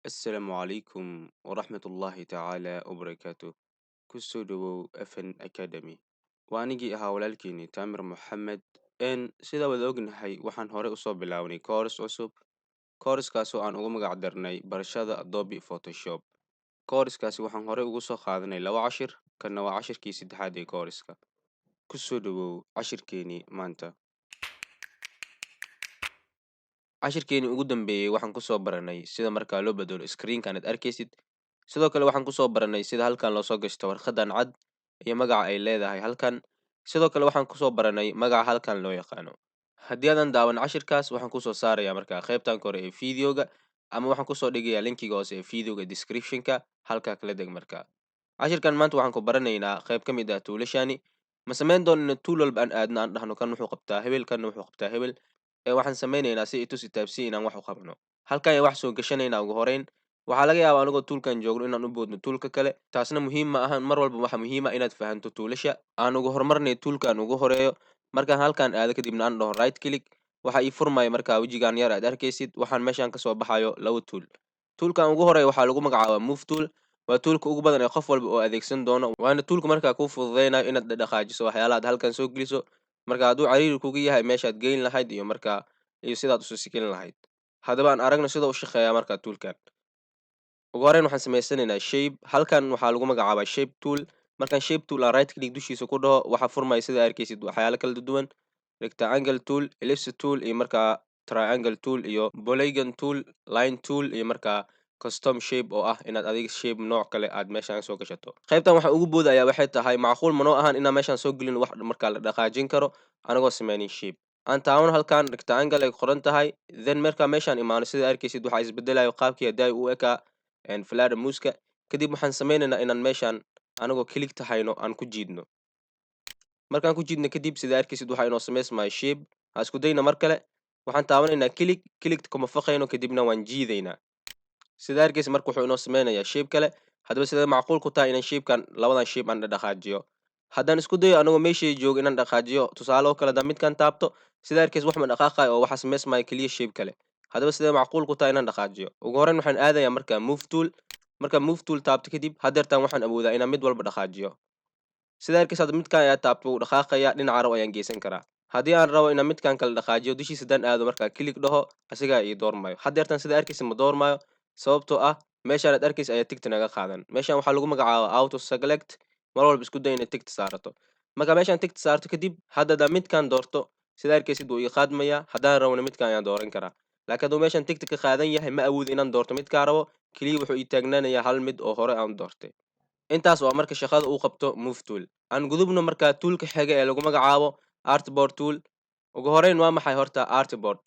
السلام عليكم ورحمة الله تعالى وبركاته kusoo dhawow FN Academy waa anigii ahaa walaalkiinii Taamir Moxamed sida wada ognahay waxaan hore usoo bilownay kooras cusub kooraskaasoo aan ugu magac darnay barashada Adobe Photoshop kooraskaasi waxaan hore ugu soo qaadanay 2 cashir kana waa cashirkii saddexaad ee kooraska kusoo dhawow cashirkeenii maanta cashirkeenii ugu dambeeyay waxaan kusoo baranay sida markaa loo bedelo screenkan aad arkaysid sidoo kale waxaan kusoo baranay sida halkan loo soo gashto warqadan cad iyo magaca ay leedahay halkan sidoo kale waxaan kusoo baranay magaca halkan loo yaqaano haddii aadan daawan cashirkaas waxaan kusoo saarayaa markaa qaybtan kore ee videoga ama waxaan kusoo dhigayaa linkiga hoose ee videoga descriptionka halkaa kala deg markaa cashirkan maanta waxaan ku baranaynaa qayb ka mid ah tuulashani ma samayn doonina tuul walba aan aadna aan dhahno kan wuxuu qabtaa hebel kanna wuxuu qabtaa hebel waxaan samaynaynaa si itus itaabsi inaan wax u qabno halkan ayaan wax soo gashanaynaa ugu horeyn waxaa laga yaabaa anigoo tuulkan joogno inaan u boodno tuulka kale taasna muhiim ma ahan mar walba waxa muhiim ah inaad fahanto tuulasha aan ugu horumarnay tuulkan ugu horeeyo markaan halkan aado kadibna aan dhaho right click waxa ii furmaya markaa wejigan yar aad arkaysid waxaan meeshan kasoo baxayo 2 tuul tuulkan ugu horeeya waxaa lagu magacaabaa move tool waa tuulka ugu badan ee qof walba oo adeegsan doono waana tuulka markaa kuu fududeynayo inaad dhaqaajiso waxyaalaha aad halkan soo geliso marka hadduu cariiri kugu yahay meeshaad geyn lahayd iyo sidaad usu sikin lahayd haddaba aan aragno sida u shaqeeyaa markaa tuulkan ugu horeyn waxaan samaysanaynaa shape halkan waxaa lagu magacaabaa shape tool markaan shape tool aan right click dushiisa ku dhaho waxaa furmaya sida arkaysid waxyaalo kala duwan rectangle tool ellipse tool iyo markaa triangle tool iyo polygon tool line tool iyo markaa custom shape oo ah inaad adiga shape nooc kale aad meeshan soo gashato qaybtan waxa ugu boodaya waxay tahay macquul ma noo ahan inaan meeshan soo gelin wax markaa la dhaqaajin karo anagoo samaynin shape aan taawan halkan rectangle ay qoran tahay then markaa meeshan imaano sida arkaysid waxaa isbedelayo qaabkii haday u ekaa falaada muuska kadib waxaan samaynaynaa inaan meeshan anagoo kilig tahayno aan ku jiidno markaan ku jiidno kadib sida arkaysid waxaa inoo samaysmaya shape ha isku dayna mar kale waxaan taabanaynaa kiligta kuma faqayno kadibna waan jiidaynaa sida arkaysid marka wuxuu inoo samaynayaa shape kale haddaba sida macquul ku tahay inaan shapekan labadan shape aan dhaqaajiyo haddaan isku dayo anagoo meeshay joogo inaan dhaqaajiyo tusaale oo kale haddaan midkan taabto sida arkaysid wax ma dhaqaaqayo oo waxaa samaysmaya keliya shape kale haddaba sidee macquul ku tahay inaan dhaqaajiyo ugu horeyn waxaan aadayaa markaa move tool taabto kadib hadeertan waxaan awoodaa inaan mid walba dhaqaajiyo sida arkaysid hadda midkan ayaa taabto wuu dhaqaaqaya dhinaca rabo ayaan geysan karaa haddii aan rabo inaan midkan kale dhaqaajiyo dushiisa haddaan aado markaa kilig dhaho asigaa ii doormayo hadeertan sida arkaysid ma doormayo sababtoo ah meeshaan aad arkaysid ayaa tigta naga qaadan meeshan waxaa lagu magacaabaa auto select mar walba isku day inay tigta saarato marka meeshaan tigta saarto kadib haddada midkan doorto sida arkaysid wuu ii qaadmaya haddaan rabona midkan ayaan dooran karaa laakiin hadduu meeshan tigta ka qaadan yahay ma awoodo inaan doorto midkaa rabo keliya wuxuu ii taagnaanayaa hal mid oo hore aan doortay intaas waa marka shaqada uu qabto move tool aan gudubno markaa toolka xiga ee lagu magacaabo artboard tool ugu horeyn waa maxay horta artboard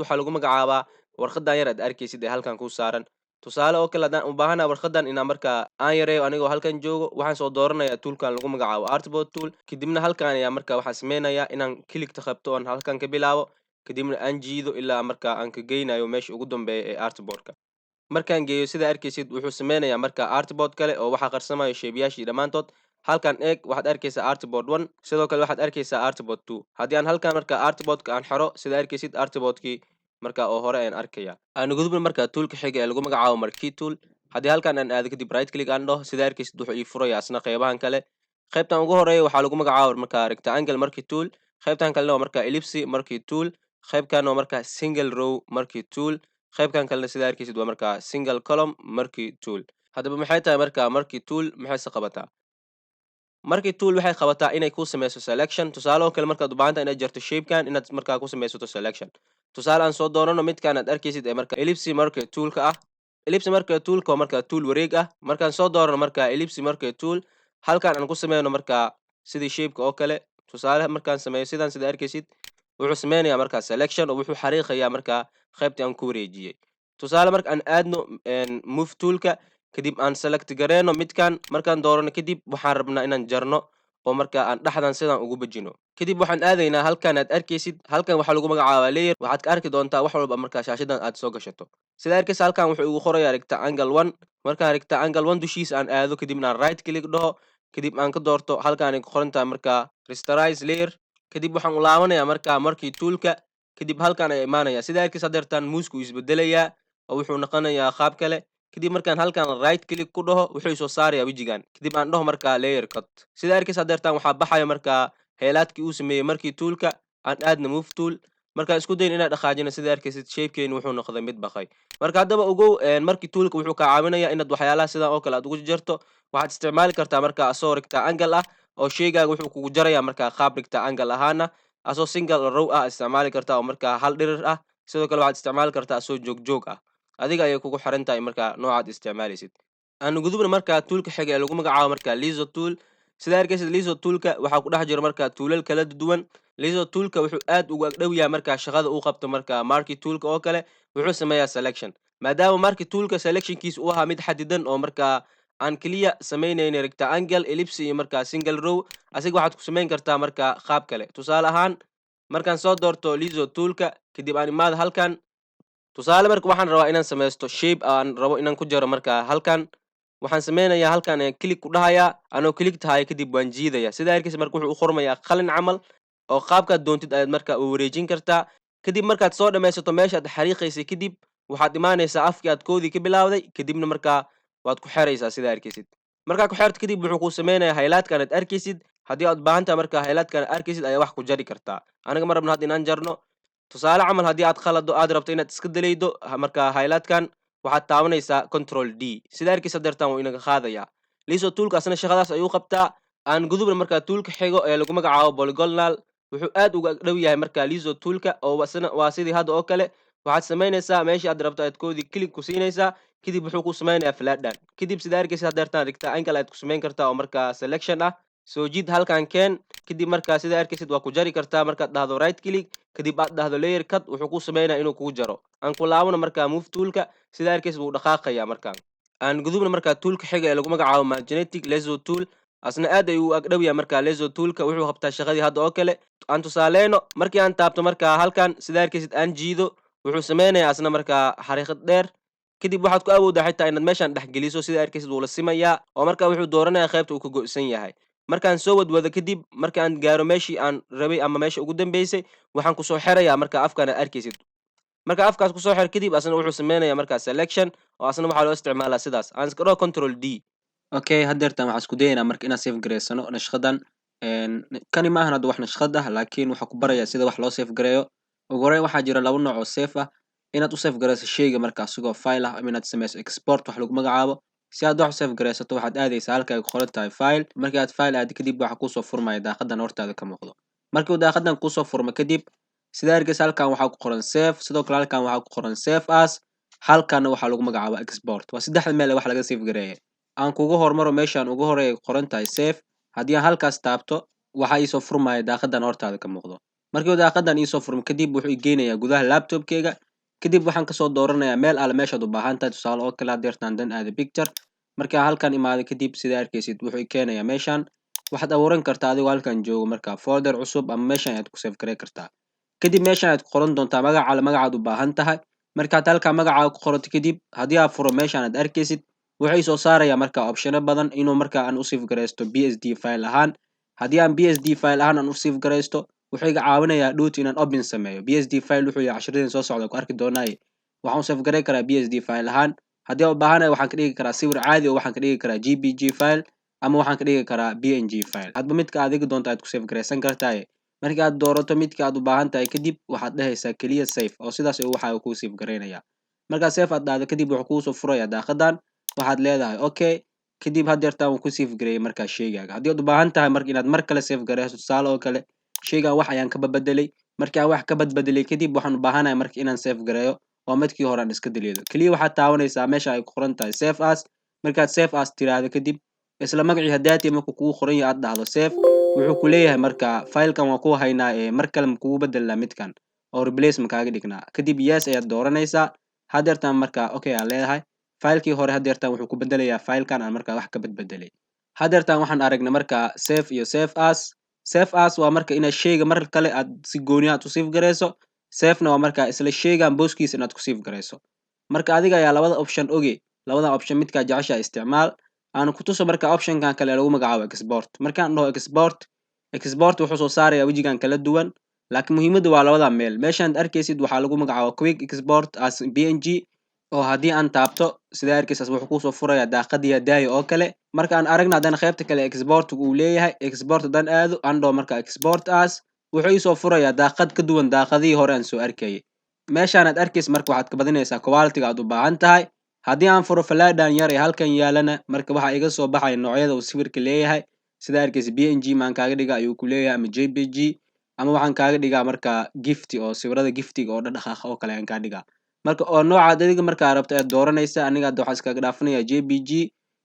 waxaa lagu magacaabaa warqadan yar aad arkaysid ee halkan ku saaran tusaale oo kale haddaan u baahanahay warqadan inaan markaa aan yareeyo anigoo halkan joogo waxaan soo dooranayaa toolkan lagu magacaabo artboard tool kadibna halkan ayaa markaa waxaan sameynayaa inaan kiligta qabto oon halkan ka bilaabo kadibna aan jiido ilaa markaa aan ka geynayo meesha ugu dambeeya ee artboardka markaan geeyo sida arkaysid wuxuu sameynayaa markaa artboard kale oo waxaa qarsamayo sheebiyaashii dhammaantood halkan eeg waxaad arkaysaa artboard 1 sidoo kale waxaad arkaysaa artboard 2 haddii aan halkan markaa artboardka aan xiro sida arkaysid artboardkii markaa oo hore aan arkaya aan gudubno markaa toolka xiga ee lagu magacaabo marquee tool haddii halkan aan aado kadib right click aan dhaho sida arkaysid wuxuu ii furayaa asna qeybahan kale qaybtan ugu horeeya waxaa lagu magacaabo markaa rectangle marquee tool qaybtan kalena waa markaa ellipse marquee tool qaybkan waa markaa single row marquee tool qaybkan kalena sida arkaysid waa markaa single column marquee tool haddaba maxay tahay markaa marquee tool maxayse qabataa marquee tool waxay qabataa inay ku sameyso selection tusaale oo kale markaad u baahan tahay inaad jarto shapekan inaad markaa ku sameysato selection tusaale aan soo doonano midkan aad arkaysid ee markaa ellipse marquee toolka ah ellipse marquee toolka waa markaa tool wareeg ah markaan soo doonano markaa ellipse marquee tool halkan aan ku sameyno markaa sidii shapeka oo kale tusaale markaan sameeyo sidan sida arkaysid wuxuu sameynayaa markaa selection oo wuxuu xariiqayaa markaa qaybtii aan ku wareejiyey tusaale marka aan aadno move toolka kadib aan select gareeno midkan markaan doorano kadib waxaan rabnaa inaan jarno oo markaa aan dhexdan sidan ugu bejino kadib waxaan aadaynaa halkan aad arkaysid halkan waxaa lagu magacaabaa layer waxaad ka arki doontaa wax walba markaa shaashadan aad soo gashato sida arkaysa halkan wuxuu igu qorayaa rectangle 1 markaan rectangle 1 dushiisa aan aado kadibna aan right click dhaho kadib aan ka doorto halkaan ay ku qoran tahay markaa rasterize layer kadib waxaan u laabanayaa markaa marquee toolka kadib halkan ayaa imaanaya sida arkaysa hadeertan muuska uu isbedelayaa oo wuxuu noqonayaa qaab kale kadib markaan halkan right click ku dhaho wuxuu soo saarayaa wejigan kadib aan dhaho markaa layer cut sida arkaysa hadeertaan waxaa baxaya markaa heelaadkii uu sameeyey markii toolka aan aadna move tool markaa isku dayin inaad dhaqaajina sida arkaysid shapekeeni wuxuu noqday mid baqay marka haddaba ogow markii toolka wuxuu kaa caawinaya inaad waxyaalaha sidan oo kale aad ugu jarto waxaad isticmaali kartaa markaa asoo rigtaa angle ah oo sheegaaga wuxuu kugu jaraya markaa qaab rigtaa angle ahaana asoo single row ah isticmaali kartaa oo markaa hal dhirir ah sidoo kale waxaad isticmaali kartaa asoo joog ah adiga ayay kugu xiran tahay markaa noocaad isticmaalaysid aan gudubna markaa toolka xiga ee lagu magacaabo markaa lizo tool sida arkaysid lizo toolka waxaa ku dhex jiro markaa toolal kala duwan lizo toolka wuxuu aad ugu agdhow yahay markaa shaqada uu qabto markaa market toolka oo kale wuxuu sameeyaa selection maadaama market toolka selectionkiisa uu ahaa mid xadidan oo markaa aan keliya samaynayna rectangle ellipse iyo markaa single row asiga waxaad ku samayn kartaa markaa qaab kale tusaale ahaan markaan soo doorto lizo toolka kadib aan imaado halkan tusaale marka waxaan rabaa inaan sameysto shape aan rabo inaan ku jaro markaa halkan waxaan sameynayaa halkan click ku dhahayaa anoo click tahay kadib waan jiidaya sida arkaysa marka wuxuu u qormayaa qalin camal oo qaabkaad doontid ayaad markaa u wareejin kartaa kadib markaad soo dhammaysato meeshaad xariiqaysay kadib waxaad imaanaysaa afkii aad koodii ka bilaawday kadibna markaa waad ku xeraysaa sida arkaysid markaa ku xerto kadib wuxuu kuu sameynayaa highlightkan aad arkaysid haddii aad baahan tahay markaa highlightkan aad arkaysid ayaa wax ku jari kartaa aniga ma rabno hadda inaan jarno tusaale camal haddii aad khalado aad rabto inaad iska dalaydo markaa highlightkan waxaad taabanaysaa control d sida arkaysa deertan wuu inaga qaadayaa liso toolka asna shaqadaas ayuu qabtaa aan gudubna markaa toolka xigo ee lagu magacaabo polygonal wuxuu aad uga dhow yahay markaa liso toolka oo waa sidii hadda oo kale waxaad samaynaysaa meeshii aad rabto aad koodii click ku siinaysaa kadib wuxuu ku samaynayaa flatdan kadib sida arkaysa hadeertaan rigtaa angle aad ku samayn kartaa oo markaa selection ah soo jiid halkan keen kadib markaa sida arkaysid waa ku jari kartaa markaad dhahdo right click kadib aad dhahdo layer cut wuxuu ku sameynaya inuu kugu jaro aan ku laabano markaa move toolka sida arkaysid wuu dhaqaaqaya markaa aan gudubna markaa toolka xiga ee lagu magacaabo magnetic laser tool asna aad ayuu u agdhow yahay markaa laser toolka wuxuu qabtaa shaqadii hadda oo kale aan tusaaleyno markii aan taabto markaa halkan sida arkaysid aan jiido wuxuu sameynayaa asna markaa xariiqad dheer kadib waxaad ku awooddaa xitaa inaad meeshaan dhexgeliso sida arkaysid wuu la simayaa oo markaa wuxuu dooranayaa qaybta uu ka go'san yahay markaan soo wadwado kadib markaan gaaro meeshii aan rabay ama meesha ugu dambeysay waxaan kusoo xerayaa markaa afkaan aad arkaysid marka afkaas kusoo xer kadib asna wuxuu sameynayaa markaa selection oo asna waxaa loo isticmaalaa sidaas aan iska dhaho control d okay hadeertan waxaan isku dayaynaa marka inaan save gareysano nashqadan kani maahan hadda wax nashqad ah laakiin waxaa ku barayaa sida wax loo save gareeyo ugu horeyn waxaa jira laba nooc oo save ah inaad u save gareyso sheyga marka asigoo file ah ama inaad sameyso export wax lagu magacaabo si aad wax u save gareysato waxaad aadaysaa halka ay ku qoran tahay file markii aad file aad kadib waxa kusoo furmaya daaqadan hortaada ka muuqdo markii uu daaqadan kusoo furmo kadib sida arkaysa halkan waxaa ku qoran save sidoo kale halkan waxaa ku qoran save as halkanna waxaa lagu magacaabo export waa saddexda meel ee wax laga save gareeyay aan kugu hormaro meeshaan ugu horeeya ay qoran tahay save haddii aan halkaas taabto waxaa iisoo furmaya daaqadan hortaada ka muuqdo markii uu daaqadan iisoo furmo kadib wuxuu igeynayaa gudaha laptopkeyga kadib waxaan kasoo dooranayaa meel alle meeshaad u baahan tahay tusaale oo kale hadeertaan dan aada picture markaa halkan imaado kadib sida arkaysid wuxuu i keenayaa meeshaan waxaad abuuran kartaa adigoo halkan joogo markaa folder cusub ama meeshaan ayaad ku save garey kartaa kadib meeshaan ayaad ku qoran doontaa magaca magacaad u baahan tahay markaad halkaa magacaaga ku qorato kadib haddii aad furo meeshaan aad arkaysid wuxuu isoo saarayaa markaa optiono badan inuu markaa aan u save gareysto bsd file ahaan haddii aan bsd file ahaan aan u save gareysto wuxuu iga caawinayaa dhuut inaan open sameeyo bsd file wuxuu yahay cashiradeen soo socda ku arki doonaaye waxaan u save garey karaa bsd file ahaan haddii aan u baahanahay waxaan ka dhigi karaa sawir caadi oo waxaan ka dhigi karaa jpg file ama waxaan ka dhigi karaa png file hadba midka adiga doonta aad ku save gareysan kartaaye markii aad doorato midka aad u baahan tahay kadib waxaad dhehaysaa keliya safe oo sidaas waxaa kuu save gareynaya markaa safe aad dhahdo kadib wuxuu kuusoo furayaa daaqadan waxaad leedahay okay kadib hadeertaan wuu ku save gareeyay markaa sheegaaga haddii aad u baahan tahay marka inaad mar kale save gareyso tusaale oo kale sheygan wax ayaan ka badbedelay markii aan wax ka badbedelay kadib waxaan u baahanahay marka inaan save gareeyo oo midkii hore aan iska deleedo keliya waxaad taabanaysaa meesha ay ku qoran tahay save as markaad save as tiraahdo kadib isla magacii hadaati markuu kugu qoran yahay aad dhahdo save wuxuu ku leeyahay markaa filekan waa ku haynaa mar kale ma kugu bedelnaa midkan oo replace ma kaaga dhignaa kadib yes ayaad dooranaysaa hadeertaan markaa okay aad leedahay filekii hore hadeertaan wuxuu ku bedelayaa filekan aan markaa wax ka badbedelay hadeertaan waxaan aragnay markaa save iyo save as waa marka inaad sheyga mar kale aad si gooni aad u save gareyso safena waa markaa isla sheygan booskiisa inaad ku save gareyso marka adiga ayaa labada option oge labada option midkaa jeceshaa isticmaal aan ku tuso marka optionkan kale lagu magacaabo export markaan dhaho export wuxuu soo saarayaa wejigan kala duwan laakiin muhiimadda waa labada meel meeshaan arkaysid waxaa lagu magacaabo quick export as png oo haddii aan taabto sida arkaysaas wuxuu kusoo furayaa daaqadii hadaayo oo kale marka aan aragna haddana qaybta kale exportga uu leeyahay export haddaan aado andho marka export as wuxuu iisoo furayaa daaqad ka duwan daaqadihii hore aan soo arkayay meeshaan aad arkaysa marka waxaad ka badinaysaa quality-ga aad u baahan tahay haddii aan furo falaadhan yar ee halkan yaalana marka waxaa iga soo baxaya noocyada uu sawirka leeyahay sida arkaysa png maan kaaga dhiga ayuu ku leeyahay ama jpg ama waxaan kaaga dhigaa marka gifti oo sawirada giftiga oo dhaqdhaqaaqa oo kale aan kaa dhigaa marka oo noocaad adiga markaa rabto aad dooranaysa aniga hadda waxaan iskaga dhaafanayaa jpg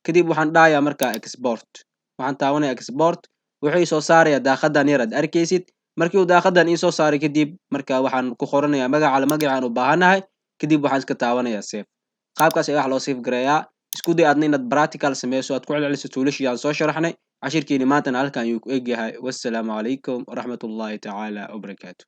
kadib waxaan dhahayaa markaa export waxaan taabanaya export wuxuu isoo saarayaa daaqadan yar aad arkaysid markii uu daaqadan iisoo saaray kadib marka waxaan ku qoranayaa magacaan u baahanahay kadib waxaan iska taabanayaa save qaabkaas ayaa wax loo save gareeyaa isku day aadna inaad practical sameyso aad ku celceliso tuulashii aan soo sharaxnay cashirkeeni maantana halkan ayuu ku egyahay wassalaamu calaykum waraxmatullaahi tacaala wabarakaatu